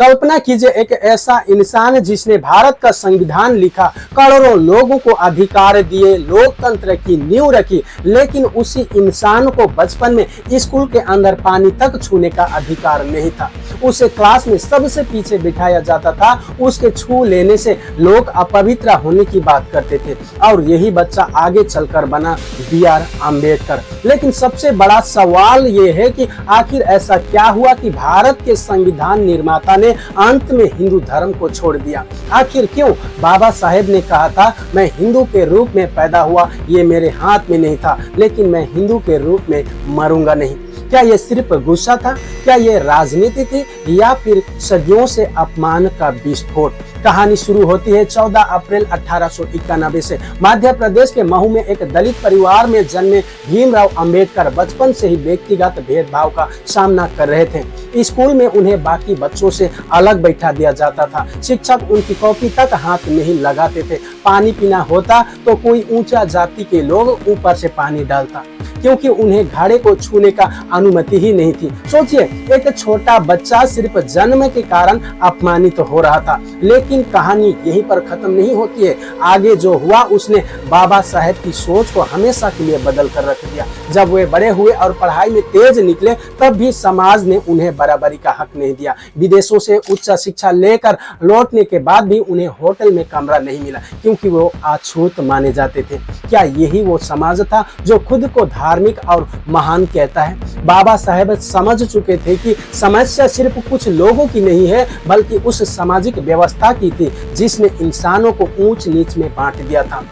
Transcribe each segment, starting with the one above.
कल्पना कीजिए एक ऐसा इंसान जिसने भारत का संविधान लिखा, करोड़ों लोगों को अधिकार दिए, लोकतंत्र की नींव रखी, लेकिन उसी इंसान को बचपन में स्कूल के अंदर पानी तक छूने का अधिकार नहीं था। उसे क्लास में सबसे पीछे बिठाया जाता था। उसके छू लेने से लोग अपवित्र होने की बात करते थे और यही बच्चा आगे चलकर बना BR अम्बेडकर। लेकिन सबसे बड़ा सवाल ये है कि आखिर ऐसा क्या हुआ कि भारत के संविधान निर्माता ने अंत में हिंदू धर्म को छोड़ दिया? आखिर क्यों? बाबा साहेब ने कहा था, मैं हिंदू के रूप में पैदा हुआ, ये मेरे हाथ में नहीं था, लेकिन मैं हिंदू के रूप में मरूंगा नहीं। क्या ये सिर्फ गुस्सा था? क्या ये राजनीति थी या फिर सदियों से अपमान का विस्फोट? कहानी शुरू होती है 14 अप्रैल 1891 से। मध्य प्रदेश के महू में एक दलित परिवार में जन्मे भीमराव अंबेडकर बचपन से ही व्यक्तिगत भेदभाव का सामना कर रहे थे। स्कूल में उन्हें बाकी बच्चों से अलग बैठा दिया जाता था। शिक्षक उनकी कॉपी तक हाथ नहीं लगाते थे। पानी पीना होता तो कोई ऊंचा जाति के लोग ऊपर से पानी डालता, क्योंकि उन्हें घाड़े को छूने का अनुमति ही नहीं थी। सोचिए, एक छोटा बच्चा सिर्फ जन्म के कारण अपमानित हो रहा था। लेकिन कहानी यहीं पर खत्म नहीं होती है। आगे जो हुआ उसने बाबा साहेब की सोच को हमेशा के लिए बदल कर रख दिया। जब वे बड़े हुए और पढ़ाई में तेज निकले, तब भी समाज ने उन्हें बराबरी का हक नहीं दिया। विदेशों से उच्च शिक्षा लेकर लौटने के बाद भी उन्हें होटल में कमरा नहीं मिला, क्योंकि वो अछूत माने जाते थे। क्या यही वो समाज था जो खुद को धार्मिक और महान कहता है? बाबा साहेब समझ चुके थे कि समस्या सिर्फ कुछ लोगों की नहीं है, बल्कि उस सामाजिक व्यवस्था की थी जिसने इंसानों को ऊंच नीच में बांट दिया था।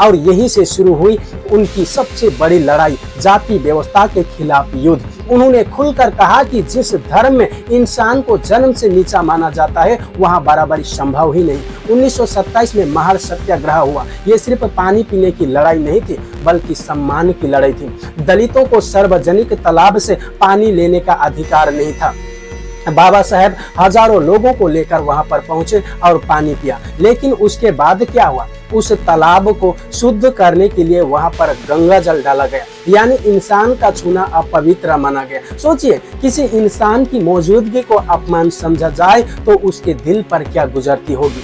और यहीं से शुरू हुई उनकी सबसे बड़ी लड़ाई, जाति व्यवस्था के खिलाफ युद्ध। उन्होंने खुलकर कहा कि जिस धर्म में इंसान को जन्म से नीचा माना जाता है, वहां बराबरी संभव ही नहीं। 1927 में महार सत्याग्रह हुआ। ये सिर्फ पानी पीने की लड़ाई नहीं थी, बल्कि सम्मान की लड़ाई थी। दलितों को सार्वजनिक तालाब से पानी लेने का अधिकार नहीं था। बाबा साहेब हजारों लोगों को लेकर वहां पर पहुंचे और पानी पिया। लेकिन उसके बाद क्या हुआ? उस तालाब को शुद्ध करने के लिए वहां पर गंगा जल डाला गया, यानी इंसान का छूना अपवित्र माना गया। सोचिए, किसी इंसान की मौजूदगी को अपमान समझा जाए तो उसके दिल पर क्या गुजरती होगी।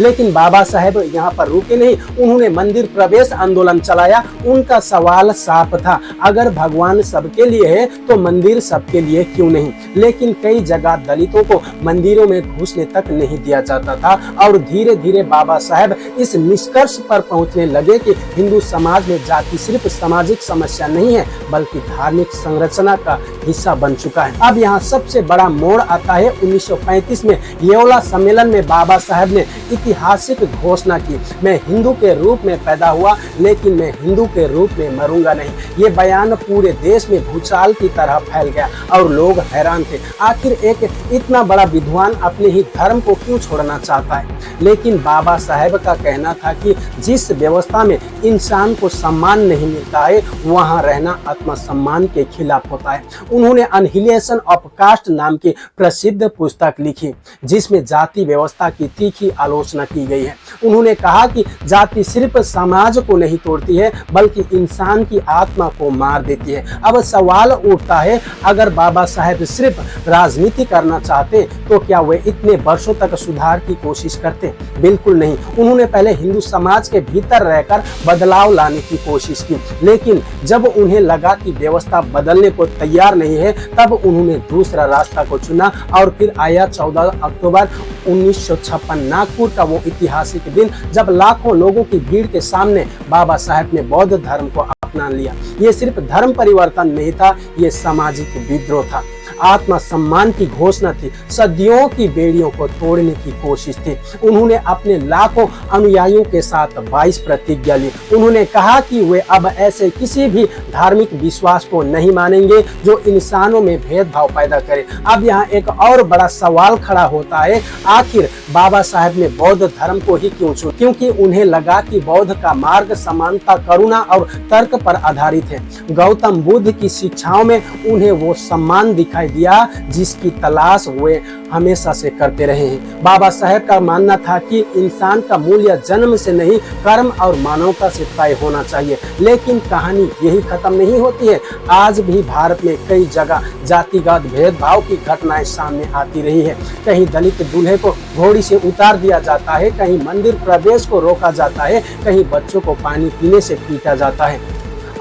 लेकिन बाबा साहेब यहाँ पर रुके नहीं। उन्होंने मंदिर प्रवेश आंदोलन चलाया। उनका सवाल साफ था, अगर भगवान सबके लिए है तो मंदिर सबके लिए क्यों नहीं? लेकिन कई जगह दलितों को मंदिरों में घुसने तक नहीं दिया जाता था। और धीरे धीरे बाबा साहेब इस निष्कर्ष पर पहुंचने लगे कि हिंदू समाज में जाति सिर्फ सामाजिक समस्या नहीं है, बल्कि धार्मिक संरचना का हिस्सा बन चुका है। अब यहाँ सबसे बड़ा मोड़ आता है 1935 में येवला सम्मेलन में बाबा साहेब ने ऐतिहासिक घोषणा की, मैं हिंदू के रूप में पैदा हुआ, लेकिन मैं हिंदू के रूप में मरूंगा नहीं। ये बयान पूरे देश में भूचाल की तरह फैल गया और लोग हैरान थे। आखिर एक इतना बड़ा विद्वान अपने ही धर्म को क्यों छोड़ना चाहता है? लेकिन बाबा साहेब का कहना था कि जिस व्यवस्था में इंसान को सम्मान नहीं मिलता है, वहां रहना आत्मसम्मान के खिलाफ होता है। उन्होंने अनहिलेशन ऑफ कास्ट नाम की प्रसिद्ध पुस्तक लिखी, जिसमें जाति व्यवस्था की तीखी आलोचना की गई है। उन्होंने कहा कि जाति सिर्फ समाज को नहीं तोड़ती है, बल्कि इंसान की आत्मा को मार देती है। अब सवाल उठता है, अगर बाबा साहेब सिर्फ राजनीति करना चाहते तो क्या वे इतने वर्षों तक सुधार की कोशिश करते? बिल्कुल नहीं। उन्होंने पहले हिंदू समाज के भीतर रहकर बदलाव लाने की कोशिश की, लेकिन जब उन्हें लगा कि व्यवस्था बदलने को तैयार नहीं है, तब उन्होंने दूसरा रास्ता को चुना। और फिर आया 14 अक्टूबर 1956, नागपुर का वो ऐतिहासिक दिन, जब लाखों लोगों की भीड़ के सामने बाबा साहेब ने बौद्ध धर्म को अपना लिया। ये सिर्फ धर्म परिवर्तन नहीं था, ये सामाजिक विद्रोह था, आत्मसम्मान की घोषणा थी, सदियों की बेड़ियों को तोड़ने की कोशिश थी। उन्होंने अपने लाखों अनुयायियों के साथ 22 प्रतिज्ञा ली। उन्होंने कहा कि वे अब ऐसे किसी भी धार्मिक विश्वास को नहीं मानेंगे जो इंसानों में भेदभाव पैदा करे। अब यहाँ एक और बड़ा सवाल खड़ा होता है, आखिर बाबा साहेब ने बौद्ध धर्म को ही क्यों चुना? क्योंकि उन्हें लगा कि बौद्ध का मार्ग समानता, करुणा और तर्क पर आधारित है। गौतम बुद्ध की शिक्षाओं में उन्हें वो सम्मान दिखा दिखाई दिया जिसकी तलाश वे हमेशा से करते रहे हैं। बाबा साहेब का मानना था कि इंसान का मूल्य जन्म से नहीं, कर्म और मानवता से तय होना चाहिए। लेकिन कहानी यही खत्म नहीं होती है। आज भी भारत में कई जगह जातिगत भेदभाव की घटनाएं सामने आती रही है। कहीं दलित दूल्हे को घोड़ी से उतार दिया जाता है, कहीं मंदिर प्रवेश को रोका जाता है, कहीं बच्चों को पानी पीने से पीटा जाता है।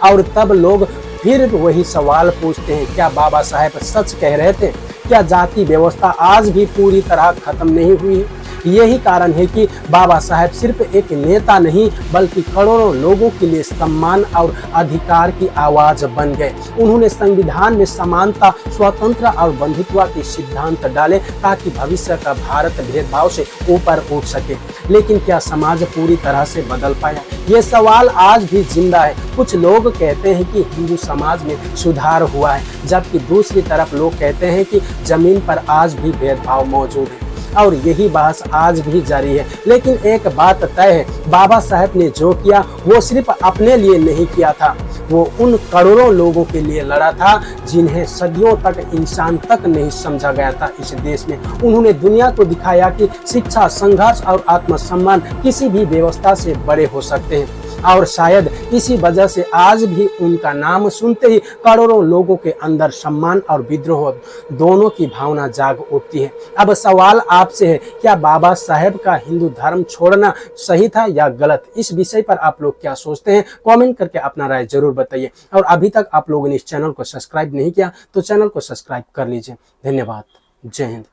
और तब लोग फिर वही सवाल पूछते हैं, क्या बाबा साहेब सच कह रहे थे? क्या जाति व्यवस्था आज भी पूरी तरह खत्म नहीं हुई? यही कारण है कि बाबा साहेब सिर्फ एक नेता नहीं बल्कि करोड़ों लोगों के लिए सम्मान और अधिकार की आवाज बन गए। उन्होंने संविधान में समानता, स्वतंत्रता और बंधुत्व के सिद्धांत डाले ताकि भविष्य का भारत भेदभाव से ऊपर उठ सके। लेकिन क्या समाज पूरी तरह से बदल पाया? ये सवाल आज भी जिंदा है। कुछ लोग कहते हैं कि हिंदू समाज में सुधार हुआ है, जबकि दूसरी तरफ लोग कहते हैं कि जमीन पर आज भी भेदभाव मौजूद है। और यही बहस आज भी जारी है। लेकिन एक बात तय है, बाबा साहेब ने जो किया वो सिर्फ अपने लिए नहीं किया था, वो उन करोड़ों लोगों के लिए लड़ा था जिन्हें सदियों तक इंसान तक नहीं समझा गया था इस देश में। उन्होंने दुनिया को दिखाया कि शिक्षा, संघर्ष और आत्मसम्मान किसी भी व्यवस्था से बड़े हो सकते हैं। और शायद इसी वजह से आज भी उनका नाम सुनते ही करोड़ों लोगों के अंदर सम्मान और विद्रोह दोनों की भावना जाग उठती है। अब सवाल आपसे है, क्या बाबा साहेब का हिंदू धर्म छोड़ना सही था या गलत? इस विषय पर आप लोग क्या सोचते हैं? कमेंट करके अपना राय जरूर बताइए। और अभी तक आप लोगों ने इस चैनल को सब्सक्राइब नहीं किया तो चैनल को सब्सक्राइब कर लीजिए। धन्यवाद। जय हिंद।